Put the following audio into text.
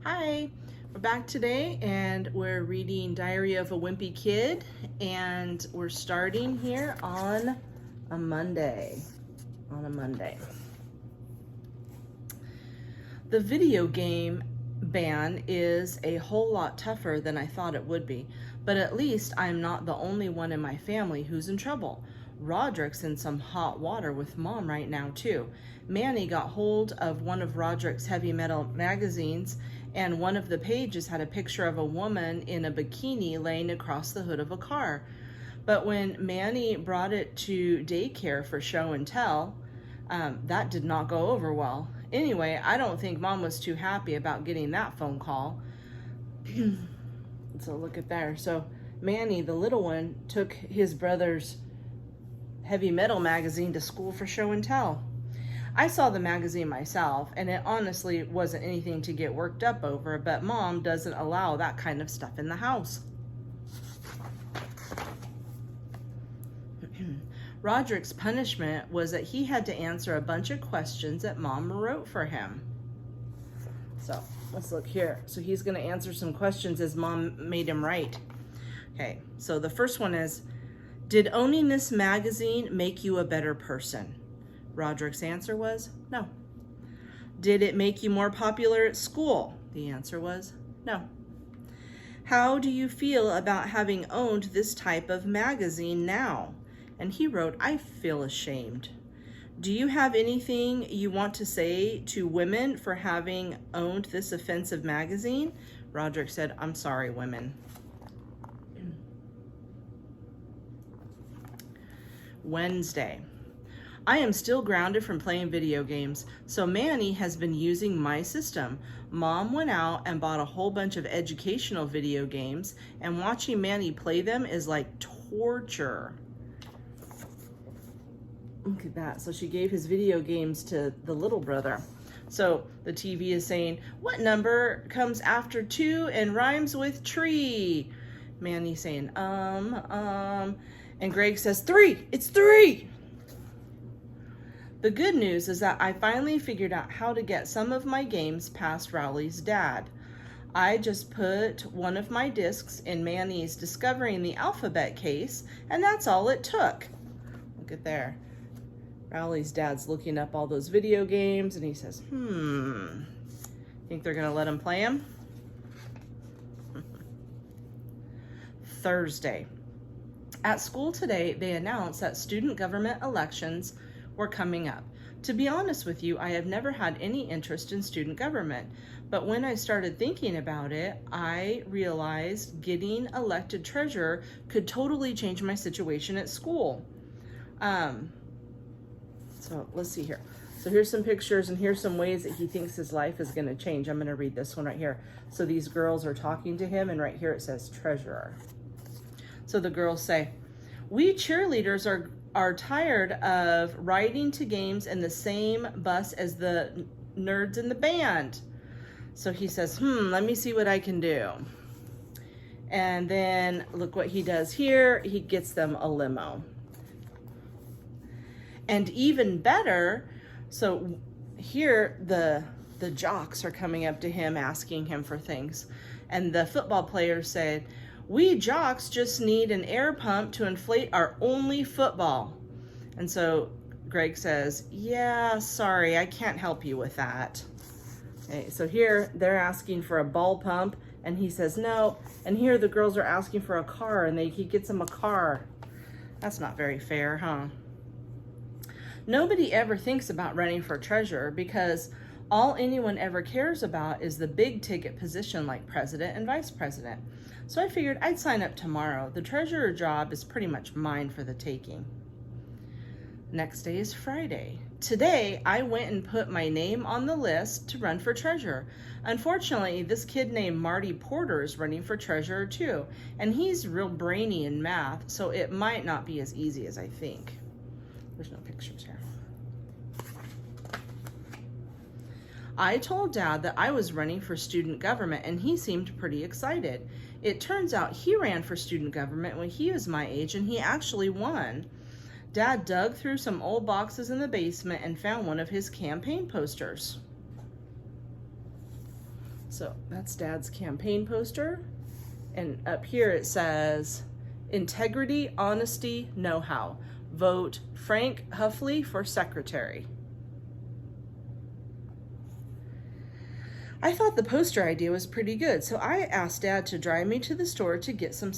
Hi, we're back today and we're reading Diary of a Wimpy Kid, and we're starting here on a Monday. The video game ban is a whole lot tougher than I thought it would be, but at least I'm not the only one in my family who's in trouble. Roderick's in some hot water with Mom right now too. Manny got hold of one of Roderick's heavy metal magazines, and one of the pages had a picture of a woman in a bikini laying across the hood of a car. But when Manny brought it to daycare for show and tell, that did not go over well. Anyway, I don't think Mom was too happy about getting that phone call. So look at there. So Manny, the little one, took his brother's heavy metal magazine to school for show and tell. I saw the magazine myself, and it honestly wasn't anything to get worked up over, but Mom doesn't allow that kind of stuff in the house. Roderick's punishment was that he had to answer a bunch of questions that Mom wrote for him. So let's look here. So he's going to answer some questions as Mom made him write. Okay, so the first one is, did owning this magazine make you a better person? Roderick's answer was no. Did it make you more popular at school? The answer was no. How do you feel about having owned this type of magazine now? And he wrote, I feel ashamed. Do you have anything you want to say to women for having owned this offensive magazine? Roderick said, I'm sorry, women. Wednesday. I am still grounded from playing video games, so Manny has been using my system. Mom went out and bought a whole bunch of educational video games, and watching Manny play them is like torture. Look at that. So she gave his video games to the little brother. So the TV is saying, what number comes after 2 and rhymes with tree? Manny saying, And Greg says, 3, it's 3. The good news is that I finally figured out how to get some of my games past Rowley's dad. I just put one of my discs in Manny's Discovering the Alphabet case, and that's all it took. Look at there. Rowley's dad's looking up all those video games, and he says, think they're going to let him play them? Thursday. At school today, they announced that student government elections were coming up. To be honest with you, I have never had any interest in student government, but when I started thinking about it, I realized getting elected treasurer could totally change my situation at school. So let's see here. So here's some pictures, and here's some ways that he thinks his life is going to change. I'm going to read this one right here. So these girls are talking to him, and right here it says treasurer. So the girls say, we cheerleaders are tired of riding to games in the same bus as the nerds in the band. So he says, let me see what I can do. And then look what he does here. He gets them a limo. And even better, so here the jocks are coming up to him asking him for things. And the football players said, we jocks just need an air pump to inflate our only football. And so Greg says, yeah, sorry, I can't help you with that. Okay, so here they're asking for a ball pump, and he says no. And here the girls are asking for a car, and he gets them a car. That's not very fair, huh? Nobody ever thinks about running for treasurer because all anyone ever cares about is the big ticket position like president and vice president. So I figured I'd sign up tomorrow. The treasurer job is pretty much mine for the taking. Next day is Friday. Today, I went and put my name on the list to run for treasurer. Unfortunately, this kid named Marty Porter is running for treasurer too, and he's real brainy in math, so it might not be as easy as I think. There's no pictures here. I told Dad that I was running for student government, and he seemed pretty excited. It turns out he ran for student government when he was my age, and he actually won. Dad dug through some old boxes in the basement and found one of his campaign posters. So that's Dad's campaign poster. And up here it says, integrity, honesty, know-how. Vote Frank Huffley for secretary. I thought the poster idea was pretty good, so I asked Dad to drive me to the store to get some